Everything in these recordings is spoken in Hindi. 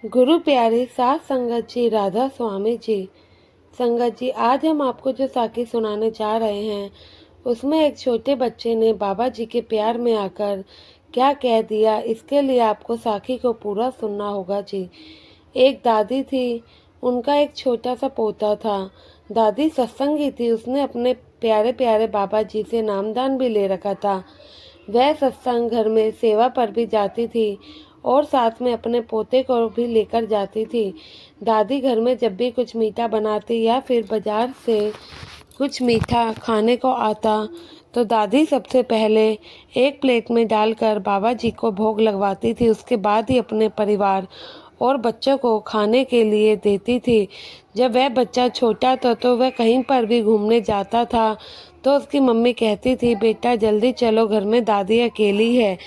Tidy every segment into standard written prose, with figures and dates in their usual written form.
गुरु प्यारे साथ संगत जी, राधा स्वामी जी। संगत जी, आज हम आपको जो साखी सुनाने जा रहे हैं उसमें एक छोटे बच्चे ने बाबा जी के प्यार में आकर क्या कह दिया, इसके लिए आपको साखी को पूरा सुनना होगा जी। एक दादी थी, उनका एक छोटा सा पोता था। दादी सत्संगी थी, उसने अपने प्यारे प्यारे बाबा जी से नामदान भी ले रखा था। वह सत्संग घर में सेवा पर भी जाती थी और साथ में अपने पोते को भी लेकर जाती थी। दादी घर में जब भी कुछ मीठा बनाती या फिर बाजार से कुछ मीठा खाने को आता तो दादी सबसे पहले एक प्लेट में डालकर बाबा जी को भोग लगवाती थी। उसके बाद ही अपने परिवार और बच्चों को खाने के लिए देती थी। जब वह बच्चा छोटा था तो वह कहीं पर भी घूमने जाता था तो उसकी मम्मी कहती थी, बेटा जल्दी चलो, घर में दादी अकेली है।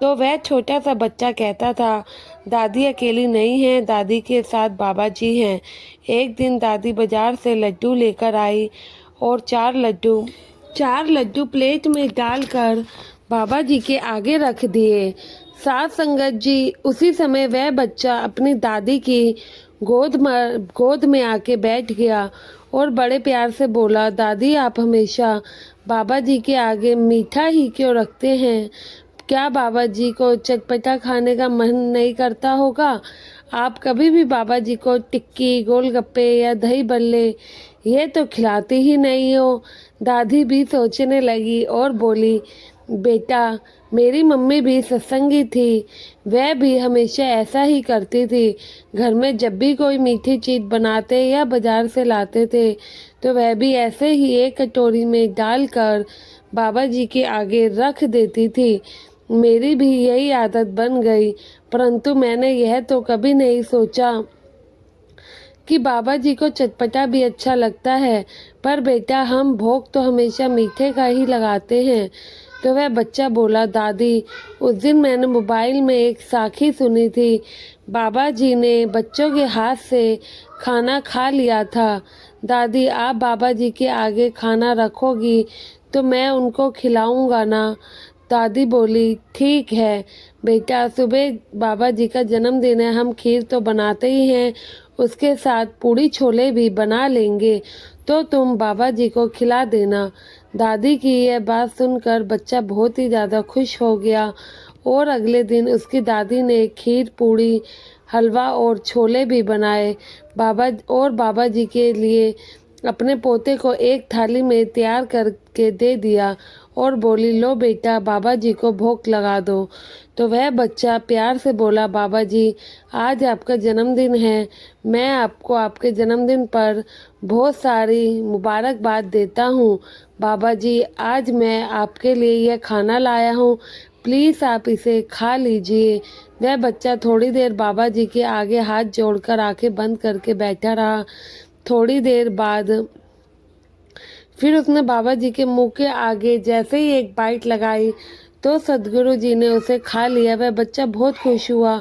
तो वह छोटा सा बच्चा कहता था, दादी अकेली नहीं है, दादी के साथ बाबा जी हैं। एक दिन दादी बाजार से लड्डू लेकर आई और चार लड्डू प्लेट में डालकर बाबा जी के आगे रख दिए। साथ संगत जी, उसी समय वह बच्चा अपनी दादी की गोद में आके बैठ गया और बड़े प्यार से बोला, दादी आप हमेशा बाबा जी के आगे मीठा ही क्यों रखते हैं? क्या बाबा जी को चटपटा खाने का मन नहीं करता होगा? आप कभी भी बाबा जी को टिक्की, गोलगप्पे या दही बल्ले ये तो खिलाते ही नहीं हो। दादी भी सोचने लगी और बोली, बेटा मेरी मम्मी भी सत्संगी थी, वह भी हमेशा ऐसा ही करती थी। घर में जब भी कोई मीठी चीज़ बनाते या बाजार से लाते थे तो वह भी ऐसे ही एक कटोरी में डालकर बाबा जी के आगे रख देती थी। मेरी भी यही आदत बन गई, परंतु मैंने यह तो कभी नहीं सोचा कि बाबा जी को चटपटा भी अच्छा लगता है। पर बेटा हम भोग तो हमेशा मीठे का ही लगाते हैं। तो वह बच्चा बोला, दादी उस दिन मैंने मोबाइल में एक साखी सुनी थी, बाबा जी ने बच्चों के हाथ से खाना खा लिया था। दादी आप बाबा जी के आगे खाना रखोगी तो मैं उनको खिलाऊंगा ना? दादी बोली, ठीक है बेटा, सुबह बाबा जी का जन्मदिन है, हम खीर तो बनाते ही हैं, उसके साथ पूड़ी छोले भी बना लेंगे, तो तुम बाबा जी को खिला देना। दादी की यह बात सुनकर बच्चा बहुत ही ज़्यादा खुश हो गया और अगले दिन उसकी दादी ने खीर, पूड़ी, हलवा और छोले भी बनाए। बाबा जी के लिए अपने पोते को एक थाली में तैयार करके दे दिया और बोली, लो बेटा बाबा जी को भोग लगा दो। तो वह बच्चा प्यार से बोला, बाबा जी आज आपका जन्मदिन है, मैं आपको आपके जन्मदिन पर बहुत सारी मुबारकबाद देता हूँ। बाबा जी आज मैं आपके लिए यह खाना लाया हूँ, प्लीज़ आप इसे खा लीजिए। वह बच्चा थोड़ी देर बाबा जी के आगे हाथ जोड़कर आंखें बंद करके बैठा रहा। थोड़ी देर बाद फिर उसने बाबा जी के मुंह के आगे जैसे ही एक बाइट लगाई तो सदगुरु जी ने उसे खा लिया। वह बच्चा बहुत खुश हुआ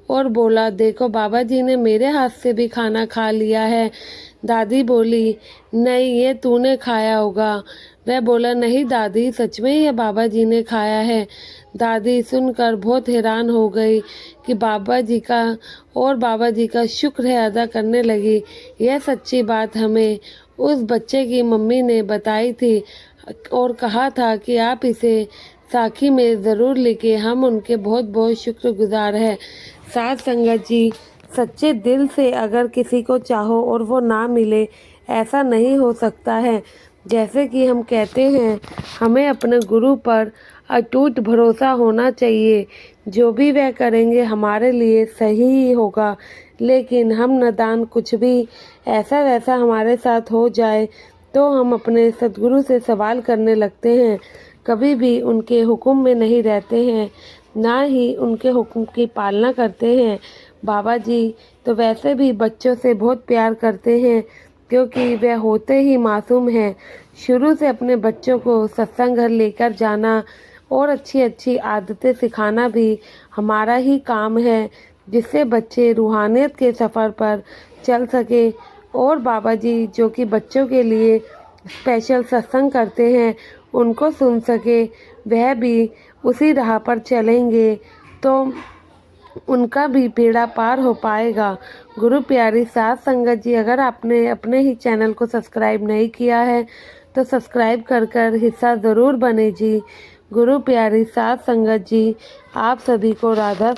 और बोला, देखो बाबा जी ने मेरे हाथ से भी खाना खा लिया है। दादी बोली, नहीं ये तूने खाया होगा। वह बोला, नहीं दादी सच में ये बाबा जी ने खाया है। दादी सुनकर बहुत हैरान हो गई कि बाबा जी का शुक्र है अदा करने लगी। यह सच्ची बात हमें उस बच्चे की मम्मी ने बताई थी और कहा था कि आप इसे साखी में ज़रूर लिखें, हम उनके बहुत बहुत शुक्रगुजार हैं। साथ संगत जी, सच्चे दिल से अगर किसी को चाहो और वो ना मिले, ऐसा नहीं हो सकता है। जैसे कि हम कहते हैं, हमें अपने गुरु पर अटूट भरोसा होना चाहिए, जो भी वह करेंगे हमारे लिए सही ही होगा। लेकिन हम नादान कुछ भी ऐसा वैसा हमारे साथ हो जाए तो हम अपने सद्गुरु से सवाल करने लगते हैं, कभी भी उनके हुक्म में नहीं रहते हैं, ना ही उनके हुक्म की पालना करते हैं। बाबा जी तो वैसे भी बच्चों से बहुत प्यार करते हैं क्योंकि वह होते ही मासूम हैं। शुरू से अपने बच्चों को सत्संग घर लेकर जाना और अच्छी अच्छी आदतें सिखाना भी हमारा ही काम है, जिससे बच्चे रूहानियत के सफ़र पर चल सके और बाबा जी जो कि बच्चों के लिए स्पेशल सत्संग करते हैं उनको सुन सके, वह भी उसी राह पर चलेंगे तो उनका भी बेड़ा पार हो पाएगा। गुरु प्यारी साध संगत जी, अगर आपने अपने ही चैनल को सब्सक्राइब नहीं किया है तो सब्सक्राइब कर हिस्सा ज़रूर बने जी। गुरु प्यारी साध संगत जी, आप सभी को राधा